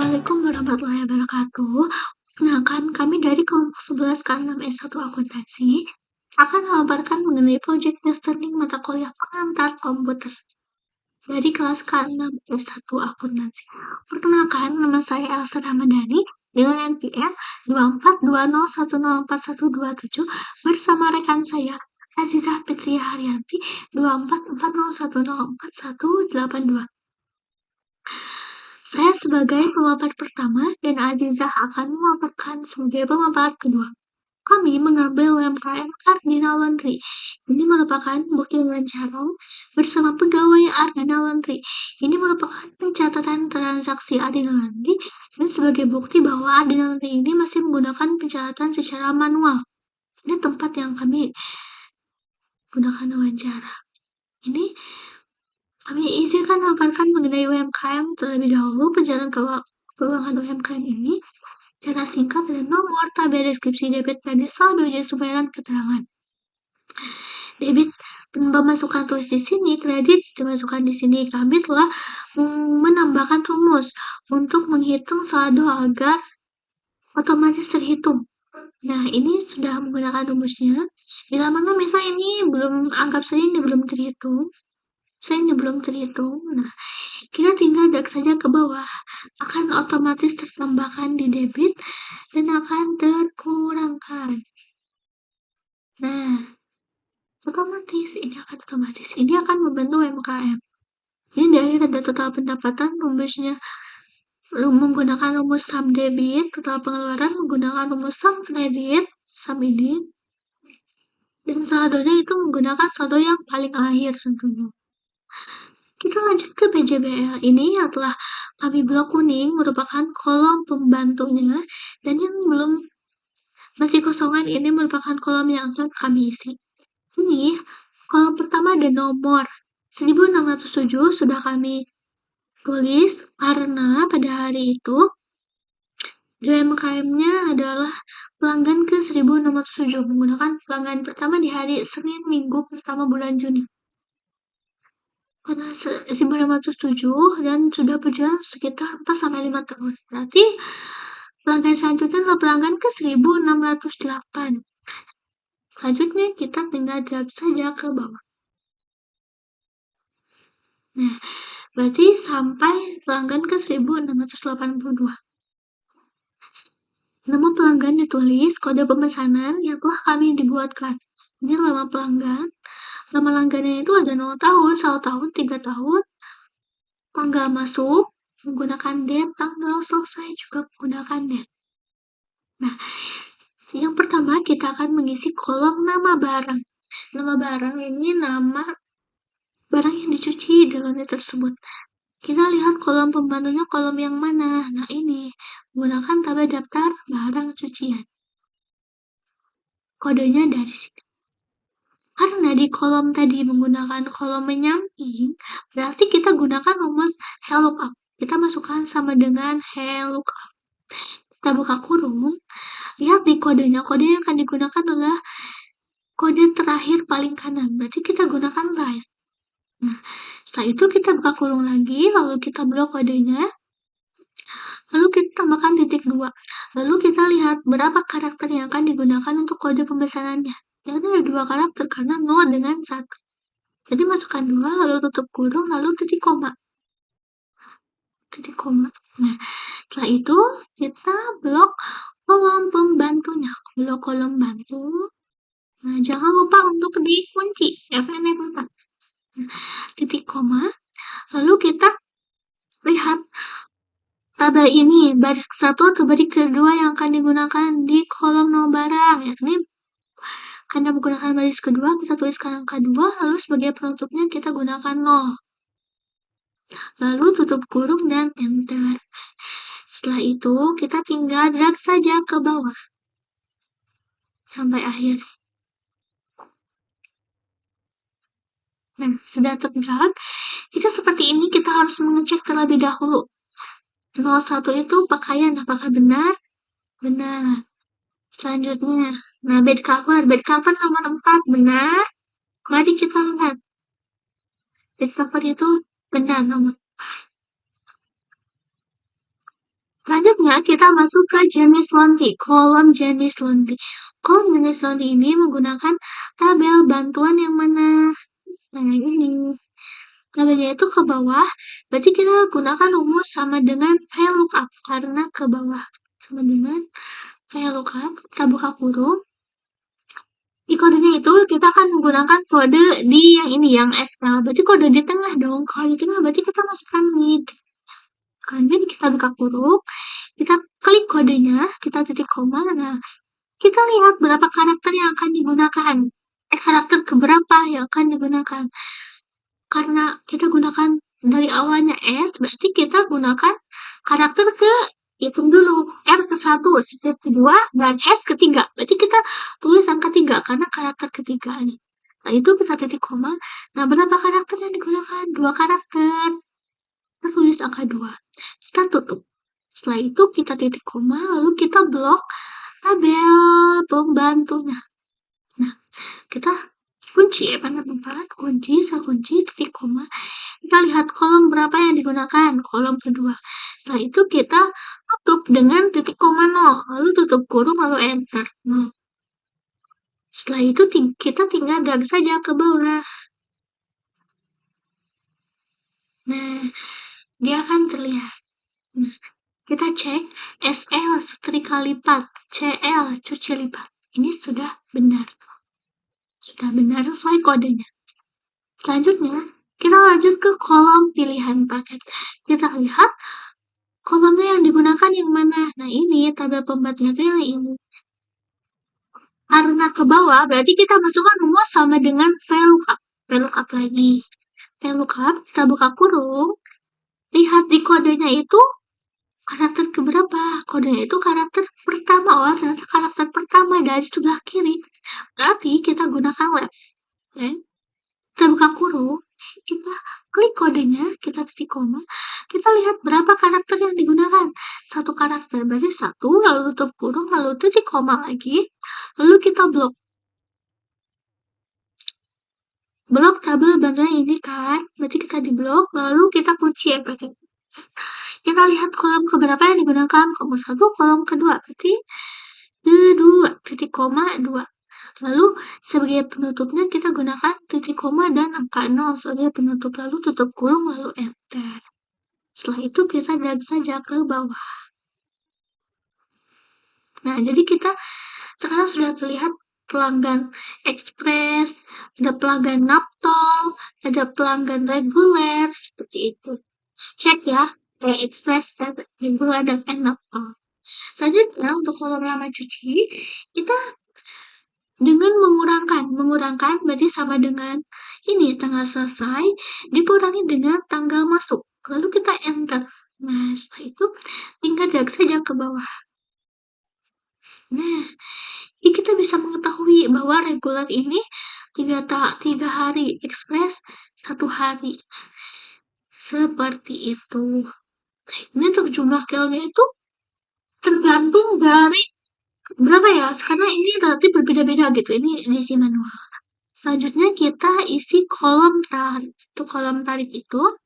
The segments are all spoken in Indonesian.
Assalamualaikum warahmatullahi wabarakatuh. Perkenalkan, kami dari kelompok 11 K6 S1 Akuntansi akan memaparkan mengenai proyek tes learning mata kuliah pengantar komputer dari kelas K6 S1 Akuntansi. Perkenalkan, nama saya Elsa Ramadhani dengan NPM 2420104127 bersama rekan saya Azizah Fitria Haryanti 2440104182. Saya sebagai pemaparan pertama dan Azizah akan memaparkan sebagai pemaparan kedua. Kami mengambil UMKM Ardina Laundry. Ini merupakan bukti wawancara bersama pegawai Ardina Laundry. Ini merupakan pencatatan transaksi Ardina Laundry dan sebagai bukti bahwa Ardina Laundry ini masih menggunakan pencatatan secara manual. Ini tempat yang kami gunakan wawancara. Ini kami izinkan memaparkan mengenai UMKM terlebih dahulu. Penjelasan keuangan UMKM ini secara singkat dan nomor tabel deskripsi debit kredit saldo jasa pembayaran keterangan. Debit pemasukan tulis di sini, kredit dimasukkan di sini. Kami telah menambahkan rumus untuk menghitung saldo agar otomatis terhitung. Nah, ini sudah menggunakan rumusnya. Bila mana misalnya ini belum, anggap saja ini belum terhitung. Nah, kita tinggal drag saja ke bawah. Akan otomatis tertambahkan di debit dan akan terkurangkan. Nah, ini akan membantu UMKM. Ini dari ada total pendapatan, rumusnya menggunakan rumus sum debit, total pengeluaran menggunakan rumus sum kredit, sum ini. Dan saldonya itu menggunakan saldo yang paling akhir tentunya. Kita lanjut ke PJBL. Ini yang telah kami blok kuning merupakan kolom pembantunya dan yang belum masih kosongan ini merupakan kolom yang akan kami isi. Ini kolom pertama ada nomor 1607 sudah kami tulis karena pada hari itu UMKM-nya adalah pelanggan ke 1607 menggunakan pelanggan pertama di hari Senin Minggu pertama bulan Juni. Karena 1607 dan sudah berjalan sekitar 4-5 tahun. Berarti pelanggan selanjutnya adalah pelanggan ke 1608. Selanjutnya kita tinggal drag saja ke bawah. Nah, berarti sampai pelanggan ke 1682. Nama pelanggan ditulis, kode pemesanan yang telah kami dibuatkan. Ini nama pelanggan. Nama langgannya itu ada 0 tahun, 1 tahun, 3 tahun. Tanggal masuk menggunakan date, tanggal selesai juga menggunakan date. Nah, yang pertama kita akan mengisi kolom nama barang. Nama barang ini nama barang yang dicuci di laundry tersebut. Kita lihat kolom pembantunya kolom yang mana. Nah, ini menggunakan tabel daftar barang cucian. Kodenya dari sini. Karena di kolom tadi menggunakan kolom menyamping, berarti kita gunakan rumus VLOOKUP. Kita masukkan sama dengan VLOOKUP. Kita buka kurung, lihat di kodenya. Kode yang akan digunakan adalah kode terakhir paling kanan. Berarti kita gunakan right. Nah, setelah itu kita buka kurung lagi, lalu kita blok kodenya. Lalu kita tambahkan titik 2. Lalu kita lihat berapa karakter yang akan digunakan untuk kode pemesanannya. Jadi ada 2 karakter karena 0 dengan 1. Jadi masukkan 2, lalu tutup kurung, lalu titik koma. Nah, setelah itu kita blok kolom pembantunya. Blok kolom bantu. Nah, jangan lupa untuk dikunci. Nah, titik koma. Lalu kita lihat tabel ini, baris ke-1 atau baris kedua yang akan digunakan di kolom nomor barang. Yakni karena menggunakan baris kedua, kita tuliskan angka 2, lalu sebagai penutupnya kita gunakan 0. Lalu tutup kurung dan enter. Setelah itu, kita tinggal drag saja ke bawah. Sampai akhir. Nah, sudah terdrag. Jika seperti ini, kita harus mengecek terlebih dahulu. 01 itu pakaian, apakah benar? Benar. Selanjutnya, nah bed cover nomor 4 benar. Mari kita lihat. Bed cover itu benar nomor. Selanjutnya kita masuk ke jenis laundry, kolom jenis laundry. Kolom jenis laundry ini menggunakan tabel bantuan yang mana? Nah, ini. Tabelnya itu ke bawah, berarti kita gunakan rumus sama dengan VLOOKUP, karena ke bawah. Sama dengan VLOOKUP, kita buka kurung. Di kodenya itu kita akan menggunakan kode di yang ini, yang SQL. Berarti kode di tengah dong. Kalau di tengah berarti kita masukkan mid. Kemudian kita buka kurung, kita klik kodenya, kita titik koma. Nah, kita lihat berapa karakter yang akan digunakan. Karakter keberapa yang akan digunakan. Karena kita gunakan dari awalnya S, berarti kita gunakan karakter ke hitung dulu. R ke 1, step kedua, dan S ketiga. Berarti kita tulis angka 3 karena karakter ketiga. Nah, itu kita titik koma. Nah, berapa karakter yang digunakan? 2 karakter. Kita tulis angka 2. Kita tutup. Setelah itu kita titik koma, lalu kita blok tabel pembantunya. Nah, kita kunci pada tempat, kunci, saya kunci, titik koma. Kita lihat kolom berapa yang digunakan, kolom kedua. Setelah itu kita tutup dengan titik koma 0, lalu tutup kurung, lalu enter. Nah, setelah itu kita tinggal drag saja ke bawah. Nah, dia akan terlihat. Nah, kita cek SL setrika lipat, CL cuci lipat. Ini sudah benar. Sudah benar sesuai kodenya. Selanjutnya, kita lanjut ke kolom pilihan paket. Kita lihat kolomnya yang digunakan yang mana. Nah, ini tabel pembantunya itu yang ini. Karena ke bawah, berarti kita masukkan rumus sama dengan VLOOKUP. VLOOKUP lagi. VLOOKUP, kita buka kurung. Lihat di kodenya itu karakter keberapa. Kodenya itu karakter pertama. Oh, ternyata karakter pertama dari sebelah kiri. Berarti kita gunakan left. Okay? Kita buka kurung, kita klik kodenya, kita titik koma, kita lihat berapa karakter yang digunakan. 1 karakter, berarti 1, lalu tutup kurung, lalu titik koma lagi, lalu kita blok. Blok tabel bantuan ini kan, berarti kita di blok, lalu kita kunci ya pakai. Kita lihat kolom keberapa yang digunakan, kolom 1, kolom kedua, berarti 2, titik koma 2. Lalu sebagai penutupnya kita gunakan titik koma dan angka 0 sebagai penutup, lalu tutup kurung, lalu enter. Setelah itu kita drag saja ke bawah. Nah, jadi kita sekarang sudah terlihat pelanggan ekspres, ada pelanggan naptol, ada pelanggan reguler, seperti itu. Cek ya, ekspres, reguler, dan naptol. Selanjutnya untuk kolom lama cuci, kita dengan mengurangkan berarti sama dengan ini tanggal selesai dikurangi dengan tanggal masuk, lalu kita enter. Nah, setelah itu tinggal drag saja ke bawah. Nah, jadi kita bisa mengetahui bahwa reguler ini 3 hari, ekspres 1 hari, seperti itu. Ini untuk jumlah kilonya itu tergantung dari berapa ya, karena ini relatif berbeda-beda gitu, ini diisi manual. Selanjutnya kita isi kolom tarif. Untuk kolom tarif itu,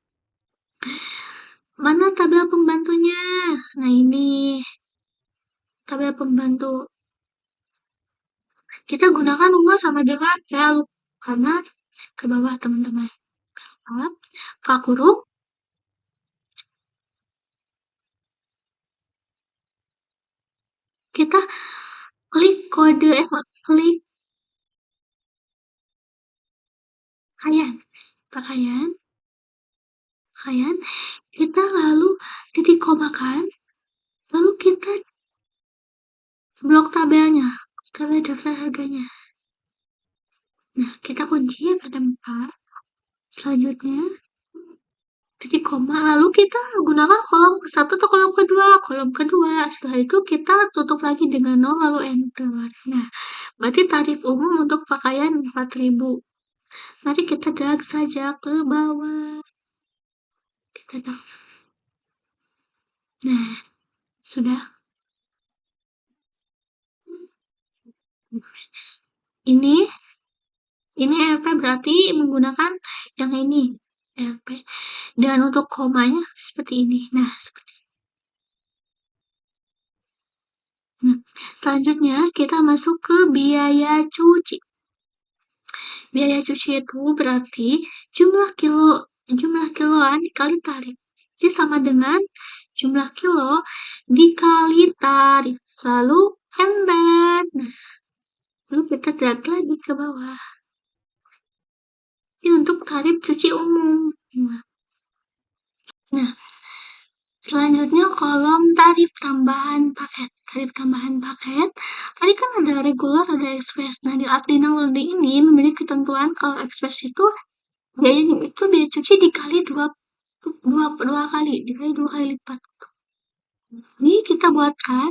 mana tabel pembantunya? Nah, ini tabel pembantu. Kita gunakan rumus sama dengan VLOOKUP, karena ke bawah teman-teman. Buka kurung. Kita klik kode, klik pakaian, kita lalu titik komakan, lalu kita blok tabelnya, tabel daftar harganya. Nah, kita kunci pada 4. Selanjutnya, titik koma, lalu kita gunakan kolom ke 1 atau kolom kedua. Kolom kedua, setelah itu kita tutup lagi dengan 0, lalu enter. Nah, berarti tarif umum untuk pakaian 4.000. Mari kita drag saja ke bawah. Kita drag. Nah, sudah. Ini RP berarti menggunakan yang ini, RP. Dan untuk komanya seperti ini. Nah, seperti Selanjutnya kita masuk ke biaya cuci. Biaya cuci itu berarti jumlah kiloan dikali tarif. Jadi sama dengan jumlah kilo dikali tarif. Lalu embed. Nah, lalu kita drag lagi ke bawah. Ini untuk tarif cuci umum. Nah, selanjutnya kolom tarif tambahan paket. Tarif tambahan paket, tadi kan ada regular, ada express. Nah, di Ardina Loading ini memiliki ketentuan kalau express itu biayanya itu biaya cuci dikali dua kali, dikali 2 kali lipat. Ini kita buatkan,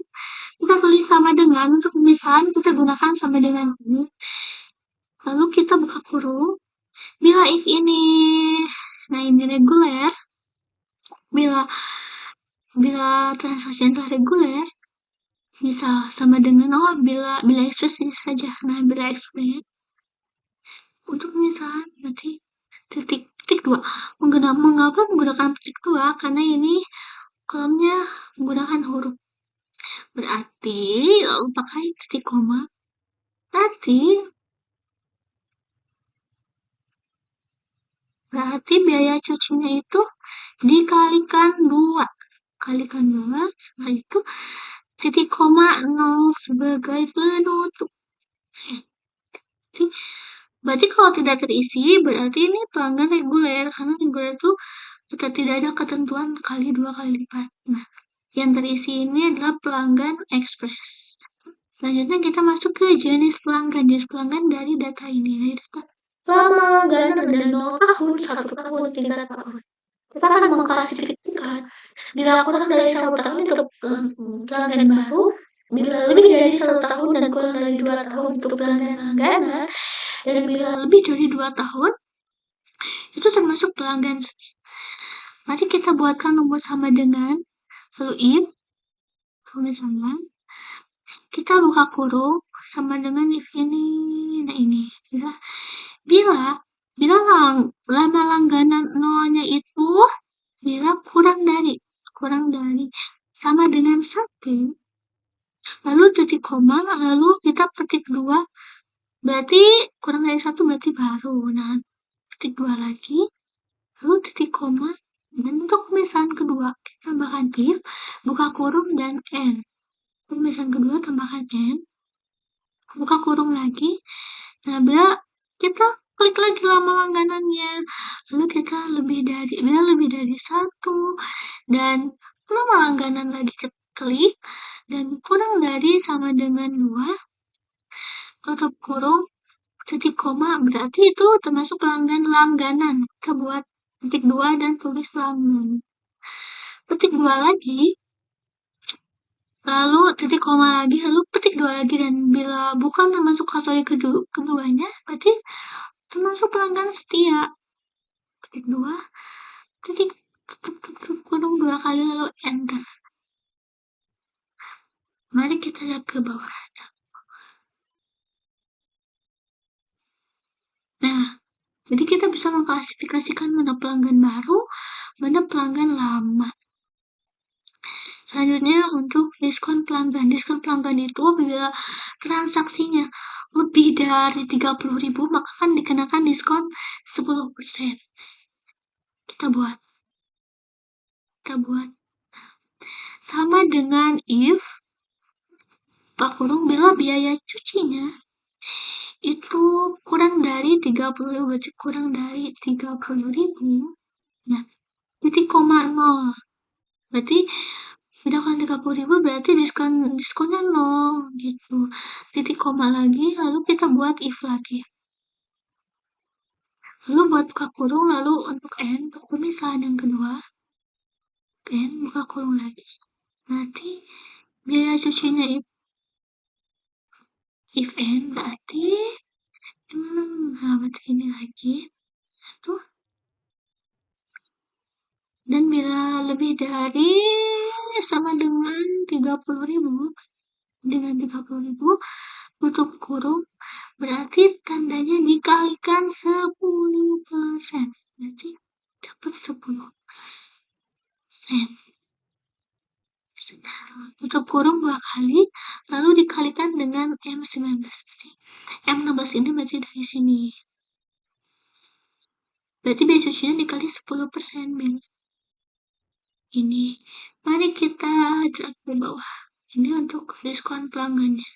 kita tulis sama dengan, untuk pemisahan kita gunakan sama dengan ini. Lalu kita buka kurung, bila if ini, nah ini reguler, bila transaksi adalah reguler, misal sama dengan bila express ini saja. Nah, bila express untuk pemisahan berarti titik 2. Mengapa menggunakan titik 2? Karena ini kolomnya menggunakan huruf. Berarti lalu pakai titik koma. Berarti biaya cucinya itu dikalikan 2. Kalikan 2, setelah itu titik koma 0 sebagai penutup. Berarti kalau tidak terisi, berarti ini pelanggan reguler. Karena reguler itu tidak ada ketentuan kali 2 kali lipat. Nah, yang terisi ini adalah pelanggan express. Selanjutnya kita masuk ke jenis pelanggan. Jenis pelanggan dari data ini. Dari data lama langganan ada 0 tahun, 1 tahun, 3 tahun. Kita akan mengklasifikasikan bila kurang dari 1 tahun itu pelanggan baru, bila lebih dari 1 tahun dan kurang dari 2 tahun itu pelanggan langganan, dan bila lebih dari 2 tahun itu termasuk pelanggan. Mari kita buatkan rumus sama dengan lalu if, misalnya kita buka kurung sama dengan if ini. Nah, ini bila lama langganan nolnya itu bila kurang dari sama dengan 1, lalu titik koma, lalu kita petik 2, berarti kurang dari 1 berarti baru. Nah, petik 2 lagi, lalu titik koma, dan untuk pemisahan kedua kita tambahkan if, buka kurung dan n. Pemisahan kedua tambahkan n, buka kurung lagi. Nah, bila kita klik lagi lama langganannya, lalu kita bila lebih dari 1 dan lama langganan lagi klik dan kurang dari sama dengan 2, tutup kurung, titik koma, berarti itu termasuk pelanggan langganan. Kita buat petik 2 dan tulis langganan. Petik 2 lagi, lalu titik koma lagi, lalu petik 2 lagi, dan bila bukan termasuk kategori keduanya, berarti termasuk pelanggan setia. Petik 2, titik tutup kurung 2 kali, lalu enter. Mari kita lihat ke bawah. Nah, jadi kita bisa mengklasifikasikan mana pelanggan baru, mana pelanggan lama. Selanjutnya untuk diskon pelanggan. Diskon pelanggan itu bila transaksinya lebih dari 30.000 maka akan dikenakan diskon 10%. Kita buat sama dengan if pak kurung bila biaya cucinya itu kurang dari 30.000, berarti kurang dari 30.000. Nah, titik koma 0. Berarti bila kurang 30.000 berarti diskonnya 0 gitu. Titik koma lagi, lalu kita buat if lagi. Lalu buat buka kurung, lalu untuk n, untuk pemisahan yang kedua, n buka kurung lagi. Berarti biaya cucinya itu if n berarti berarti ini lagi. Tuh. Dan bila lebih dari sama dengan 30.000, tutup kurung, berarti tandanya dikalikan 10%. Berarti dapat 10%. tutup kurung 2 kali, lalu dikalikan dengan M19. M16 ini berarti dari sini. Berarti biaya cucinya dikali 10% mil. Ini, mari kita drag ke bawah. Ini untuk diskon pelanggannya.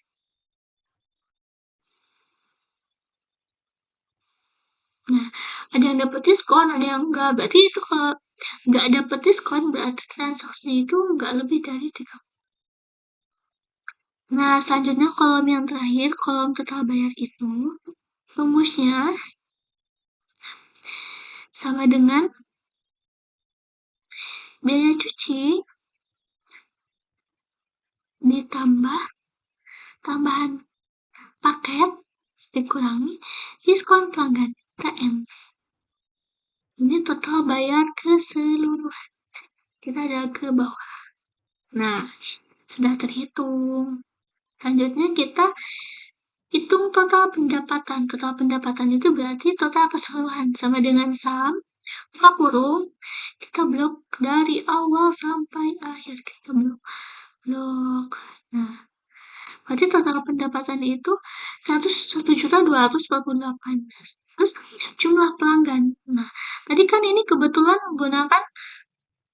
Nah, ada yang dapat diskon, ada yang enggak. Berarti itu kalau enggak dapat diskon, berarti transaksinya itu enggak lebih dari 3. Nah, selanjutnya kolom yang terakhir, kolom total bayar itu, rumusnya sama dengan biaya cuci ditambah tambahan paket dikurangi diskon pelanggan TM. Ini total bayar keseluruhan. Kita ada ke bawah. Nah, sudah terhitung. Selanjutnya kita hitung total pendapatan. Total pendapatan itu berarti total keseluruhan sama dengan sum buka kurung, kita blok dari awal sampai akhir. Kita blok. Nah, berarti total pendapatan itu 101.248. Terus jumlah pelanggan. Nah, tadi kan ini kebetulan menggunakan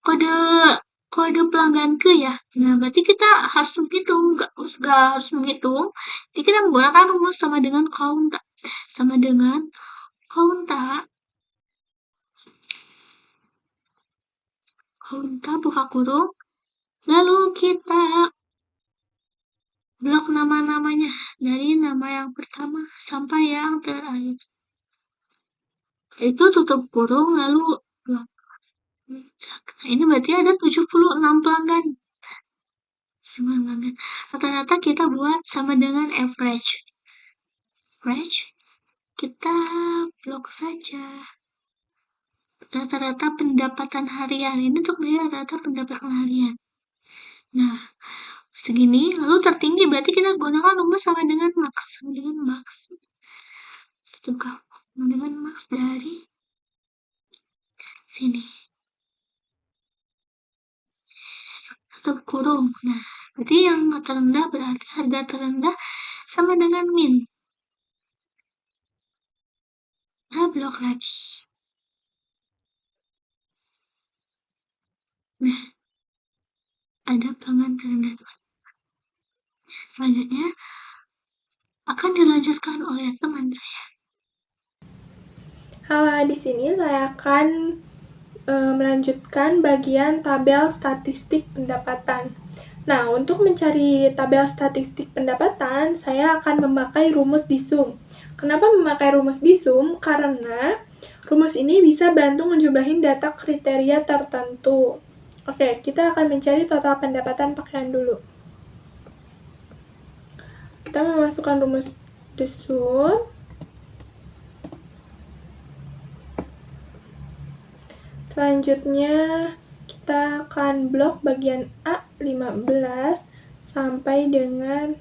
kode pelanggan ke ya. Nah, berarti kita harus menghitung, nggak harus menghitung. Jadi kita menggunakan rumus sama dengan kaunta. Sama dengan kaunta buka kurung. Lalu kita blok nama-namanya dari nama yang pertama sampai yang terakhir. Itu tutup kurung lalu blok. Nah, ini berarti ada 76 pelanggan. Rata-rata kita buat sama dengan average. Kita blok saja. Rata-rata pendapatan harian. Ini untuk rata-rata pendapatan harian. Nah, segini. Lalu tertinggi berarti kita gunakan rumus sama dengan max. Sama dengan max dari sini. Tutup kurung. Nah, berarti yang terendah berarti harga terendah sama dengan min. Nah, blok lagi. Nah, ada pelanggan terendah. Selanjutnya akan dilanjutkan oleh teman saya. Halo, di sini saya akan melanjutkan bagian tabel statistik pendapatan. Nah, untuk mencari tabel statistik pendapatan, saya akan memakai rumus disum. Kenapa memakai rumus disum? Karena rumus ini bisa bantu menjumlahin data kriteria tertentu. Oke, kita akan mencari total pendapatan pakaian dulu. Kita memasukkan rumus disum. Selanjutnya, kita akan blok bagian A15 sampai dengan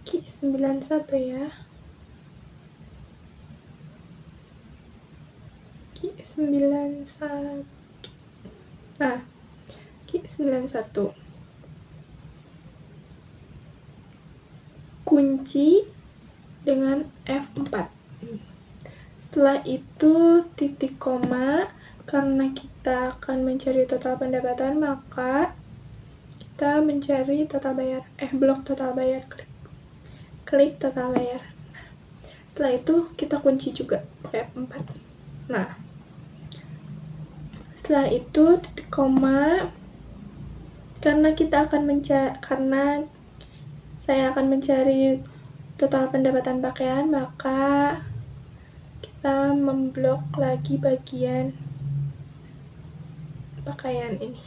Q91 ya. Q91. Nah, Q91. Kunci dengan F4. Setelah itu titik koma. Karena kita akan mencari total pendapatan, maka kita mencari total bayar, blok total bayar, klik total bayar. Setelah itu kita kunci juga pakai F4. Nah, setelah itu titik koma, karena saya akan mencari total pendapatan pakaian, maka kita memblok lagi bagian pakaian ini.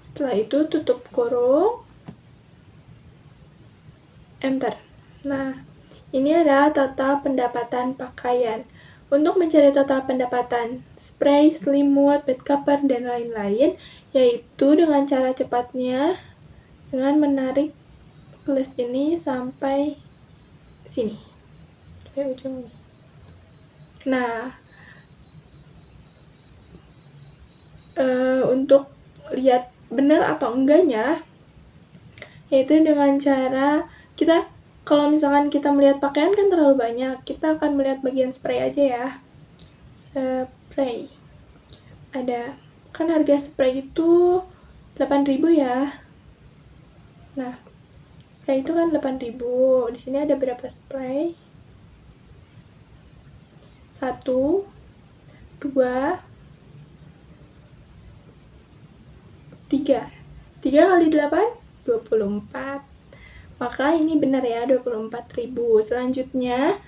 Setelah itu tutup kurung, enter. Nah, ini adalah total pendapatan pakaian. Untuk mencari total pendapatan spray, selimut, bed cover, dan lain-lain, yaitu dengan cara cepatnya dengan menarik list ini sampai sini, sampai ujung ini. Nah, untuk lihat benar atau enggaknya, yaitu dengan cara kita, kalau misalkan kita melihat pakaian kan terlalu banyak, kita akan melihat bagian spray aja ya. Spray. Ada, kan harga spray itu 8.000 ya. Nah, spray itu kan 8.000. Di sini ada berapa spray? 1, 2, 3. 3 kali 8, 24. Maka ini benar ya, 24.000. Selanjutnya,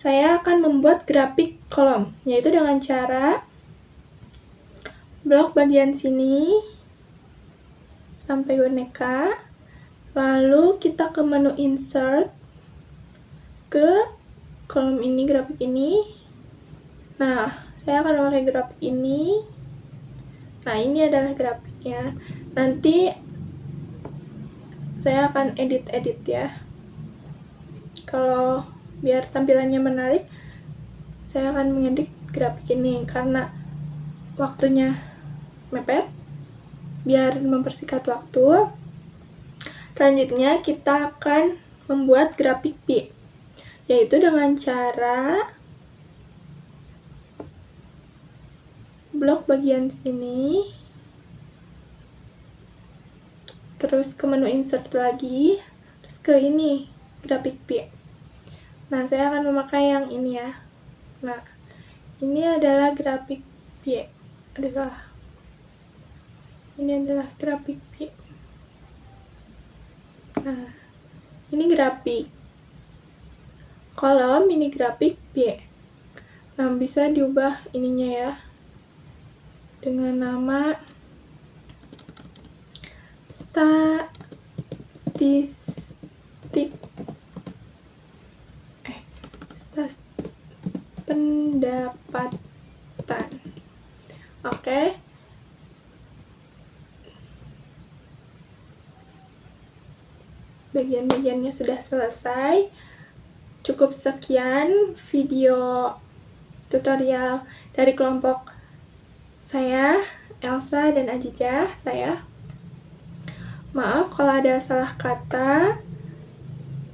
saya akan membuat grafik kolom, yaitu dengan cara blok bagian sini sampai boneka, lalu kita ke menu insert, ke kolom ini, grafik ini. Nah, saya akan memakai grafik ini. Nah, ini adalah grafiknya. Nanti saya akan edit ya. Kalau biar tampilannya menarik, saya akan mengedit grafik ini karena waktunya mepet, biar mempersingkat waktu. Selanjutnya kita akan membuat grafik P, yaitu dengan cara blok bagian sini, terus ke menu insert lagi, terus ke ini, grafik P. Nah, saya akan memakai yang ini ya. Nah, ini adalah grafik P. Ada salah. Ini adalah grafik P. Nah, ini grafik kolom, ini grafik P. Nah, bisa diubah ininya ya, dengan nama statistik pendapatan. Oke. Bagian-bagiannya sudah selesai. Cukup sekian video tutorial dari kelompok saya, Elsa dan Ajijah. Maaf kalau ada salah kata.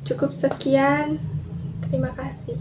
Cukup sekian. Terima kasih.